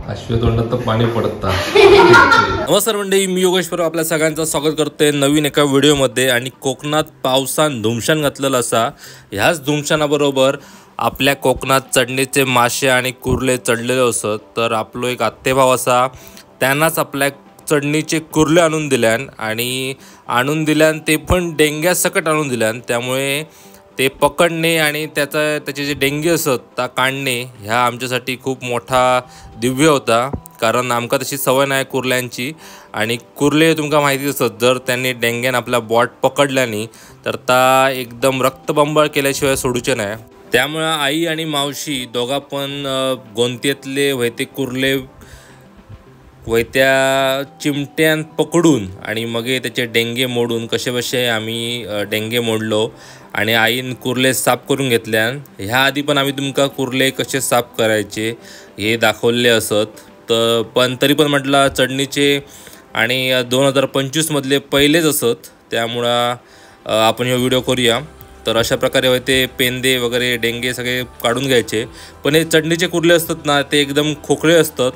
अश्वतोंडात तर पाणी पडतं. नमस्कार मंडळी, मी योगेश परब आपल्या सगळ्यांचं स्वागत करते नवीन एका व्हिडिओमध्ये. आणि कोकणात पावसान धुमशान घातलेला असा. ह्याच धुमशानाबरोबर आपल्या कोकणात चढणीचे मासे आणि कुर्ले चढलेले असत. तर आपलो एक आत्तेभाव असा, त्यांनाच आपल्या चढणीचे कुर्ले आणून दिल्यान ते पण डेंग्यासकट आणून दिल्यान. त्यामुळे ते पकडणे आणि त्याचे जे डेंगे असत त्या काढणे ह्या आमच्यासाठी खूप मोठा दिव्य होता. कारण आमका तशी सवय नाही कुर्ल्यांची. आणि कुर्ले तुमका माहिती असत, जर त्यांनी डेंग्यान आपला बॉट पकडल्यानी तर ता एकदम रक्तबंबाळ केल्याशिवाय सोडूचे नाही. त्यामुळे आई आणि मावशी दोघा पण गोंतेतले वैते कुर्ले वैत्या चिमट्यान पकडून आणि मग त्याचे डेंगे मोडून कसे आम्ही डेंगे मोडलो. आणि आईन कुर्ले साफ करून घेतल्यान. ह्या आधी पण आम्ही तुमका कुर्ले कसे साफ करायचे हे दाखवले असत. तर पण तरी पण म्हटलं चढणीचे आणि 2025 मधले पहिलेच असत, त्यामुळं आपण हे व्हिडिओ करूया. तर अशा प्रकारे होते पेंदे वगैरे डेंगे सगळे काढून घ्यायचे. पण हे चढणीचे कुर्ले असतात ना, ते एकदम खोकळे असतात.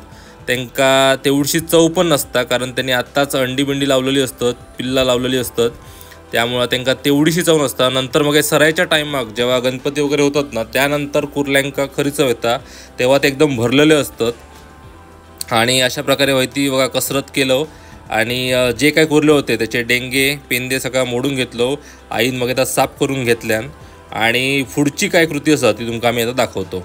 त्यांका तेवढीशी चव पण नसता, कारण त्यांनी आत्ताच अंडी लावलेली असतात, पिल्ला लावलेली असतात. त्यामुळं त्यांना तेवढीशी चव नसता. नंतर मग सरायच्या टायमाक जेव्हा गणपती वगैरे होतात ना, त्यानंतर कुर्ल्यांका खरी चव येता, तेव्हा ते एकदम भरलेले असतात. आणि अशा प्रकारे व्हायती बघा कसरत केलं. आणि जे काय कुर्ले होते त्याचे डेंगे पेंदे सगळं मोडून घेतलो. आईन मग आता साफ करून घेतल्यान. आणि पुढची काय कृती असतात ती तुमका आम्ही आता दाखवतो.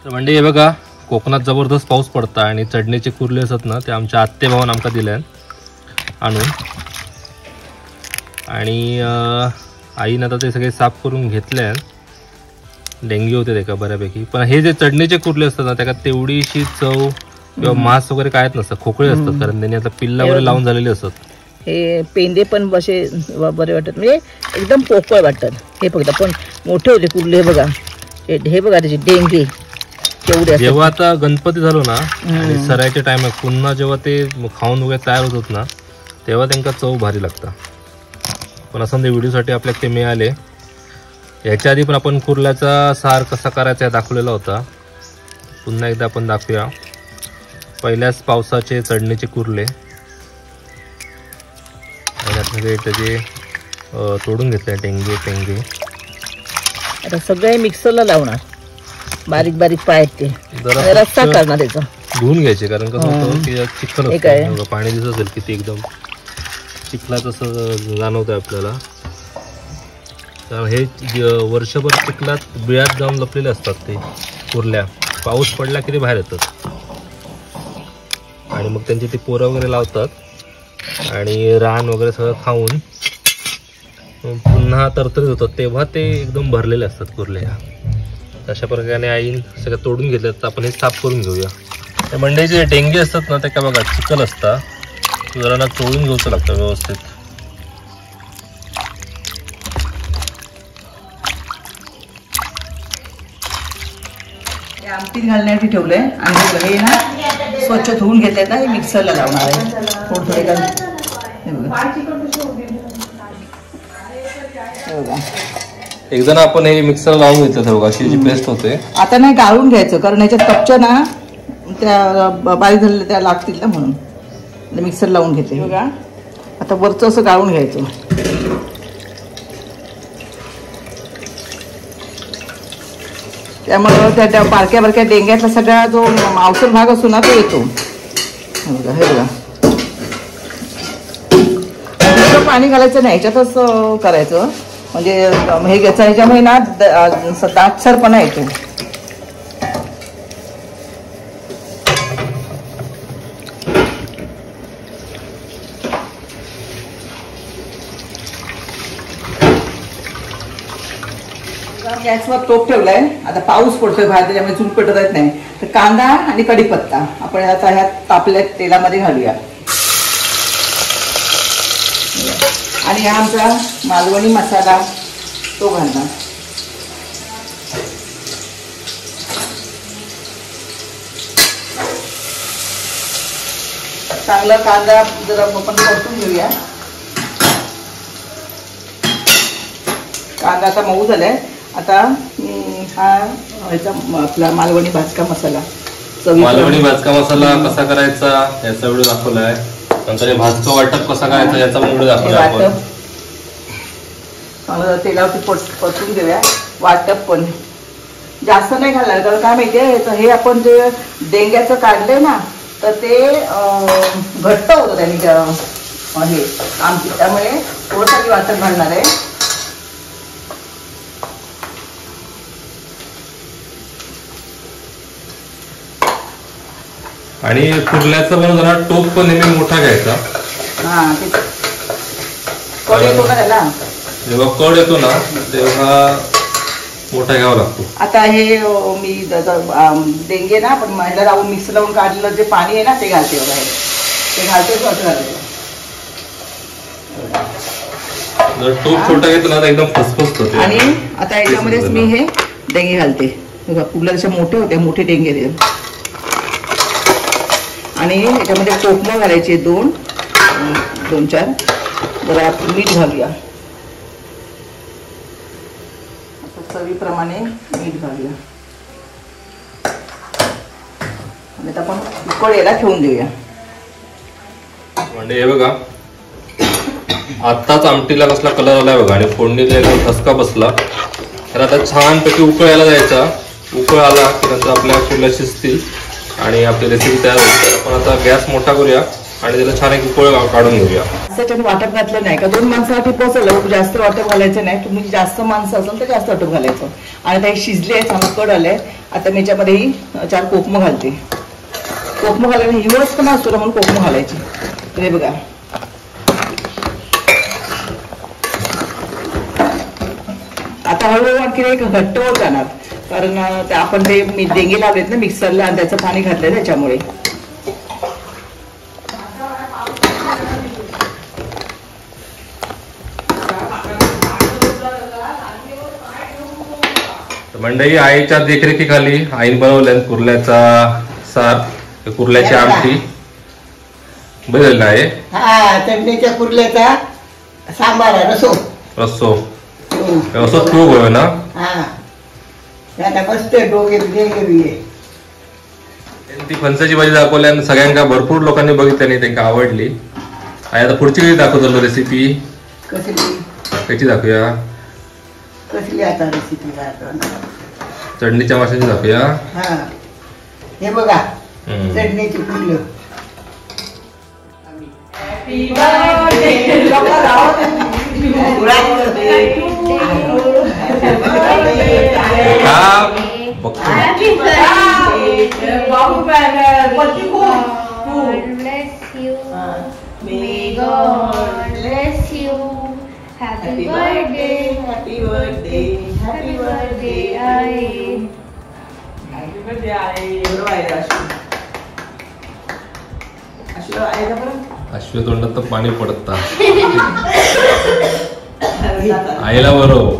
तर म्हणजे हे बघा, कोकणात जबरदस्त पाऊस पडता आणि चढणीचे कुर्ले असत ना, ते आमच्या आत्तेभावान आमका दिल्यान आणून. आणि आईनं आता ते सगळे साफ करून घेतल्यान. डेंगी होते ते का बऱ्यापैकी. पण हे जे चढणीचे कुर्ले असतात ना, त्याला तेवढीशी चव किंवा मांस वगैरे कायच नसतं, खोकळे असतात. कारण त्यांनी आता पिल्ला वगैरे लावून झालेले असतात. हे पेंदे पण बसे बरे वाटतात, म्हणजे एकदम पोकळ वाटतात. हे फक्त पण मोठे होते कुर्ले बघा. हे बघा त्याचे डेंगे केवढे. जेव्हा आता गणपती झालो ना आणि सरायच्या टायमात पुन्हा जेव्हा ते खाऊन वगैरे तयार होतात ना, तेव्हा त्यांना चव भारी लागतं. पण असं ते व्हिडिओसाठी आपल्याला ते मिळाले. याच्या आधी पण आपण कुर्ल्याचा सार कसा करायचा दाखवलेला होता. पुन्हा एकदा आपण दाखवूया. पहिल्याच पावसाचे चढणीचे कुर्ले त्याचे तोडून घेतले डेंगे पेंगे. आता सगळे मिक्सरला लावणार, बारीक बारीक पाय ते रस्ता करणार. त्याचा धुवून घ्यायचे, कारण कसं होतं की चिखल असतं, पाणी दिसत असेल किती एकदम चिखलात असं जाणवतं आपल्याला. कारण हे वर्षभर चिखलात बिळात जाऊन लपलेले असतात ते कुर्ल्या. पाऊस पडला की ते बाहेर येतात आणि मग त्यांची ती पोरं वगैरे लावतात आणि रान वगैरे सगळं खाऊन पुन्हा तरतरीत होतात, तेव्हा ते एकदम भरलेले असतात कुर्ले. अशा प्रकारे आईन सगळं तोडून घेतलं. तर आपण हे साफ करून घेऊया. त्या मंडईचे डेंगे असतात ना, ते काय बघा चिखल असता, जरा ना चोळून घ्यायचं लागतं व्यवस्थित. आमटीत घालण्यासाठी ठेवलंय. आणि हे ना स्वच्छ धुवून घेतले ना, हे मिक्सरला लावणार आहे. एकदा ना आपण हे मिक्सर लावून घेतलं बघा, अशी जी पेस्ट होते. आता नाही गाळून घ्यायचं, कारण याच्यात कपच्या ना त्या बारीक झालेल्या त्या लागतील ना, म्हणून मिक्सर लावून घेते बघा. आता वरचं असं गाळून घ्यायचं. त्यामुळं त्या बारक्या बारक्या डेंग्यातला सगळा जो मांसल भाग असतो ना, तो येतो. हे बघा, पाणी घालायचं नाही, ह्याच्यातच करायचं. म्हणजे हे घ्यायचं, ह्याच्यामुळे ना दाटसरपणा येतो. गॅसवर टोप ठेवलाय. आता पाऊस पडतोय बाहेर, त्याच्यामुळे चूल पेटत येत नाही. तर कांदा आणि कढीपत्ता आपण आता ह्या तापल्या तेलामध्ये घालूया. आणि हा आमचा मालवणी मसाला तो घालणार. चांगला कांदा जरा आपण परतून घेऊया. कांदा आता मऊ झालाय. आता हा ह्याचा आपला मालवणी भाजका मसाला. मालवणी भाजका मसाला कसा करायचा याचा व्हिडिओ दाखवलाय. नंतर भाजका वाटप कसा करायचा याचा पण व्हिडिओ दाखवलाय आपण. चांगलं तेलावरती परतून घेऊया. वाटप पण जास्त नाही घालणार, कारण काय माहितीये हे आपण जे डेंग्याचं काढलंय ना तर ते घट्ट होतं त्यांनी हे आमची, त्यामुळे थोडंसं वाटप घालणार आहे. आणि कुर्ल्याचं पण जरा टोप पण नेहमी मोठा घ्यायचा. हा कड येतो ना त्याला, जेव्हा कड येतो ना तेव्हा मोठा घ्यावा लागतो. आता हे मी डेंगे ना आपण महिला लावून मिक्स लावून काढलेलं जे पाणी आहे ना ते घालते बघा. ते घालते जर टोप छोटा घेतला ना तर एकदम फसफसतो. आणि आता याच्यामध्येच मी हे डेंगे घालते बघा. कुर्ल्याचे मोठे होते, मोठे डेंगे ते. आणि याच्यामध्ये कोकमं घालायचे दोन चार. जरा मीठ घालूया, चवीप्रमाणे मीठ घालूया. आणि आता आपण उकळ याला ठेवून देऊया. म्हणजे हे बघा आत्ताच आमटीला कसला कलर आलाय बघा. आणि फोडणीला एकदम ठसका बसला. तर आता छानपैकी उकळ यायला जायचा. उकळ आला की नंतर आपल्या कुर्ल्या शिजतील आणि आपली रेसिपी तयार होईल. आपण आता गॅस मोठा करूया आणि त्याला छान एक उकळ काढून घेऊया. त्याच्यात वाटप घातलं नाही का 2 माणसासाठी पोचवलं. जास्त वाटप घालायचं नाही. तुम्ही जास्त माणसं असेल तर जास्त वाटप घालायचं. आणि ते शिजले आहे, चांगलं कड आलंय. आता मी याच्यामध्येही 4 कोकमं घालते. कोकमं घालायला हिवळच पण असतो म्हणून कोकमं घालायची. हे बघा आता हळूहळू आणखी एक घट्ट होत जाणार, कारण आपण ते डेंगे लावलेत ना मिक्सरला आणि त्याचं पाणी घातलंय त्याच्यामुळे. मंडळी आईच्या देखरेखीखाली आईने बनवल्या कुर्ल्याचा सार, कुर्ल्याची आमटी बदल आहे. हा चटणीच्या कुर्ल्याचा सांबार रसो रस्सो असं खूप होय ना. हा त्याला मस्त डोगे ती फणसाची भाजी दाखवली आणि सगळ्यांना भरपूर लोकांनी बघितली आणि त्यांना आवडली. आणि आता पुढची कधी दाखवतो रेसिपी कशी दाखवूया. कसली आता रेसिपी चटणीच्या माशाची दाखवूया. हा हे बघा चटणीची कुर्लं. Happy birthday, happy birthday, happy birthday, आई. happy birthday आई. अश्वतोंडात तर पाणी पडतं. आईला बरोबर